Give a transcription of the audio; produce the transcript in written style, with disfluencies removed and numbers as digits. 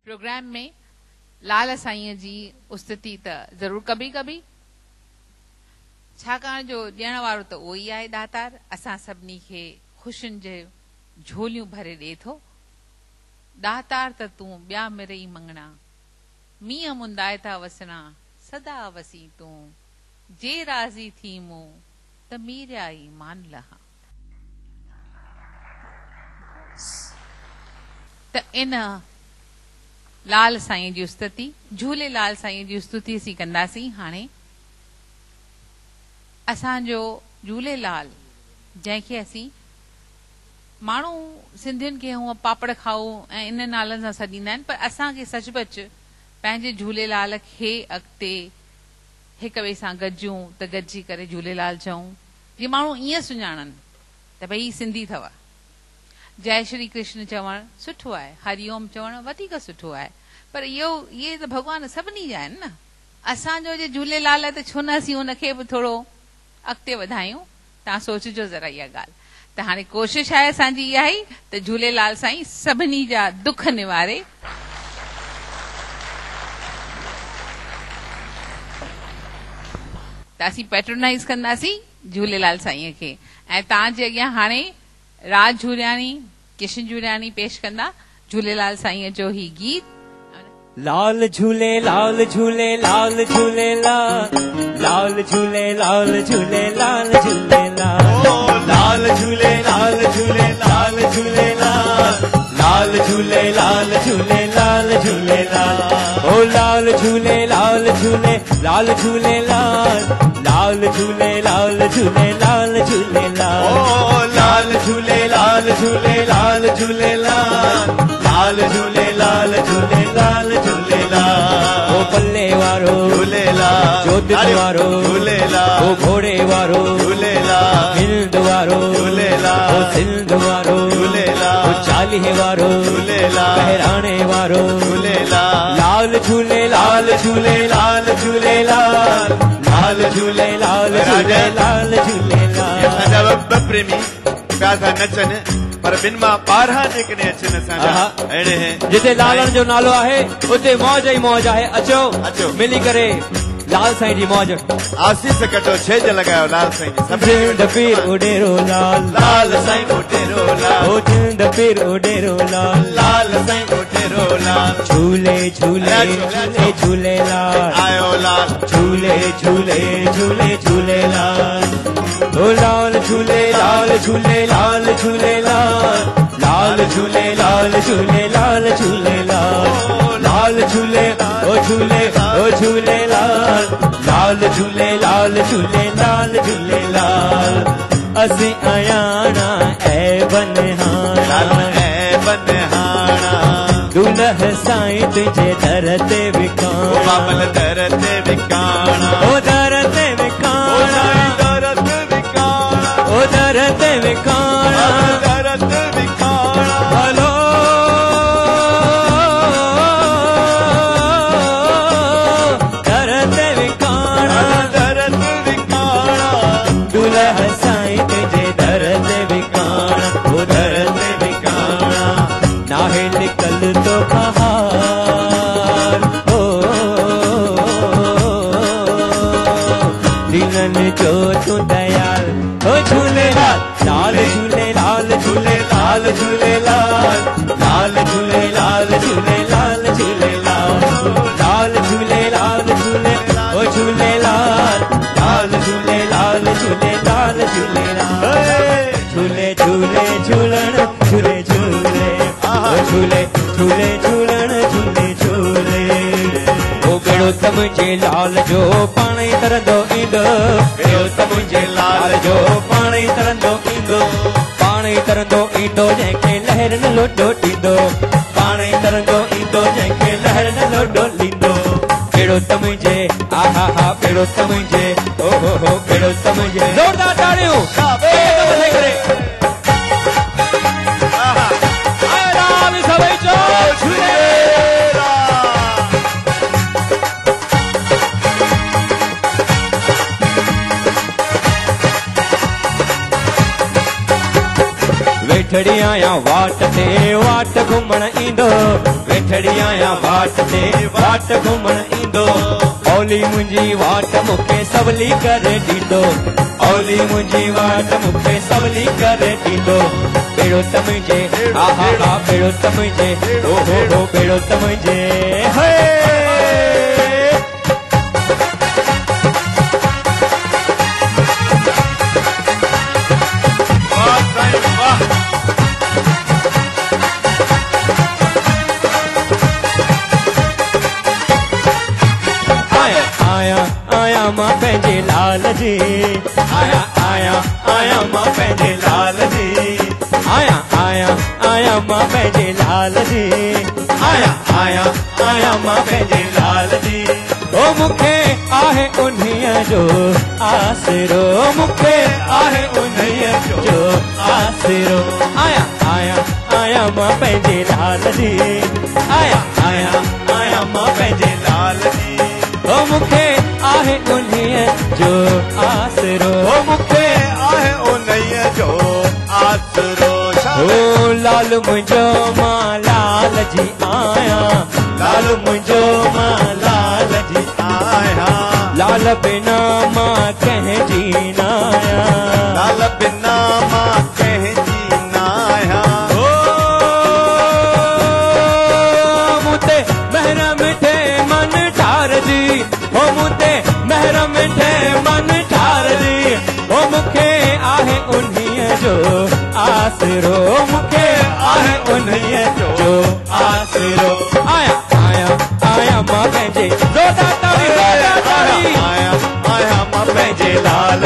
Programme में लाल साईं जी उस्तति त जरूर कभी कभी, छाकाणि जो ॾियण वारो त उहो ई आहे दातार, असां सभिनी खे ख़ुशियुनि जे झोलियूं भरे ॾिए थो। दातार त तूं ॿिया मिरई मंगणा, मींहं मुंदाए था वसणा, सदा वसी तूं, जे राज़ी थी मूं त मीरिया ई मान लहा। त इन लाल साईं जी उस्तति, झूलेलाल साईं जी उस्तति असीं कंदासीं। हाणे असांजो झूलेलाल, जंहिंखे असीं माण्हू सिंधियुनि खे हूअं पापड़ खाओ ऐं इन नालनि सां सॾींदा आहिनि, पर असांखे सचुपचु पंहिंजे झूलेलाल खे अॻिते हिक ॿिए सां गॾिजूं त गॾिजी करे झूलेलाल चऊं, जीअं माण्हू ईअं सुञाणनि त भई सिंधी अथव। जय श्री कृष्ण चवणु सुठो आहे, हरिओम चवणु वधीक सुठो आहे, पर इहे त भॻवान सभिनी जा आहिनि न। असांजो जे झूलेलाल आहे त छो न असीं उनखे बि थोरो अॻिते वधायूं। तव्हां सोचिजो ज़रा इहा ॻाल्हि। त हाणे कोशिशि आहे असांजी इहा ई त झूलेलाल साईं सभिनी जा दुख निवारे। त असीं पैट्रोनाइज़ कंदासीं झूलेलाल साईं खे। ऐं तव्हांजे अॻियां हाणे राज झूरियाणी, किशन झूरियाणी पेश कंदा झूलेलाल साईं जो ही गीत। लाल झूले लाल झूले लाल झूले लाल, लाल झूले लाल झूले लाल झूले लाल, लाल झूले लाल झूले लाल झूले लाल, लाल झूले लाल झूले लाल झूले लाल, ओ लाल झूले लाल झूले लाल झूले लाल, लाल झूले लाल झूले लाल झूले लाल, ओ लाल झूले लाल झूले लाल झूले लाल, लाल झूले लाल झूले लाल झूले लाल, ओ पल्ले वारो झूलेलाल, जोत वारो झूलेलाल, ओ घोड़े वारो झूलेलाल, हिंद वारो झूलेलाल, ओ सिंध वारो झूलेलाल, ओ चालीहे वारो झूलेलाल, बहराणे वारो झूलेलाल, लाल झूले लाल झूले लाल झूले लाल, लाल झूले लाल झूले लाल झूले लाल। असांजा ॿ प्रेमी पिया था नचनि, पर बिन मां ॿारहां जेकॾहिं अचनि असांजा अहिड़े हैं। जिते लालण जो नालो आहे उते मौज ई मौज आहे। अचो अचो मिली करे लाल साईं जी मौज। आसीस कटो छेज लॻायो लाल साईं जी। जिंद पीर उडेरो लाल, लाल साईं उडेरो लाल, ओ जिंद पीर उडेरो लाल, लाल साईं उडेरो लाल, झूले झूले झूले झूले लाल, आयो लाल, झूले झूले झूले झूले लाल, ओ लाल झूले लाल झूले लाल झूले लाल, लाल झूले लाल झूले लाल झूले लाल, लाल झूले ओ झूले ओ झूले लाल, लाल झूले लाल झूले लाल झूले लाल। असीं आयाना ऐ बनहाना, ऐ बनहाना, दुल्ह साईं तुझे दर ते विकाणा, बाबल दर ते विकाणा, ओ दर ते विकाणा, दर ते विकाणा, ओ दर ते विकाणा, दर ते विकाणा, हलो दर ते विकाणा, दर ते विकाणा, दुल्ह साईं तुझे दर ते विकाणा, ओ दर ते विकाणा, नाहे निकल तो बहार, ओ दिलन जो तू दयाल, ओ झूलेलाल, लाल झूले लाल झूले लाल झूले लाल, लाल झूले लाल झूले लाल झूले लाल, लाल झूले लाल झूले ओ झूले लाल, लाल झूले लाल झूले लाल झूले लाल, झूले झूले झूलण झूले झूले, ओ झूले झूले झूलण झूले झूले, ओ बेड़ो त मुंहिंजे लाल जो पाण ई तरंदो ईंदो, बेड़ो त मुंहिंजे लाल जो पाण ई तरंदो ईंदो, पाण ई तरंदो ईंदो, जंहिंखे लहर न लोॾो ॾींदो, पाण ई तरंदो ईंदो, जंहिंखे लहर न लोॾो ॾींदो, बेड़ो त मुंहिंजे आहा हा, बेड़ो त मुंहिंजे ओ हो, बेड़ो त मुंहिंजे। ज़ोरदार ताड़ियूं करे आराम सभई चो वेठड़ी आया वाट ते वाट घुमण ईंदो, वेठड़ी आया वाट ते वाट घुमण ईंदो औली मुंहिंजी वाट मूंखे सवली करे ॾींदो औली मुंहिंजी वाट मूंखे सवली करे ॾींदो बेड़ो त मुंहिंजे हा हा हा बेड़ो त मुंहिंजे ओ हो बेड़ो त मुंहिंजे हे मां पंहिंजे लाल जी आया आया आया मां पंहिंजे लाल जी आया आया आया मां पंहिंजे लाल जी आया आया आया मां पंहिंजे लाल जी ओ मूंखे आहे उन्हीअ जो आसरो मूंखे आहे उन्हीअ जो आसरो आया आया आया मां पंहिंजे लाल जी आया आया आया मां पंहिंजे लाल जी ओ मूंखे आहे उन्हीअ जो आसरो मूंखे आहे उन्हीअ जो आसरो ओ लाल मुंहिंजो मां लाल जी आहियां लाल मुंहिंजो मां लाल जी आहियां लाल बिना मां कंहिंजी न आहियां लाल बिना मां कंहिंजी न आहियां ओ मूं ते महर मिठे मन ठार दी ओ मूं ते महर मिठे मन ठार दी ओ मूंखे आहे उन्हीअ जो आसरो मूंखे आहे उन्हीअ जो आसरो आया आया आया मां पंहिंजे आया आया मां पंहिंजे लाल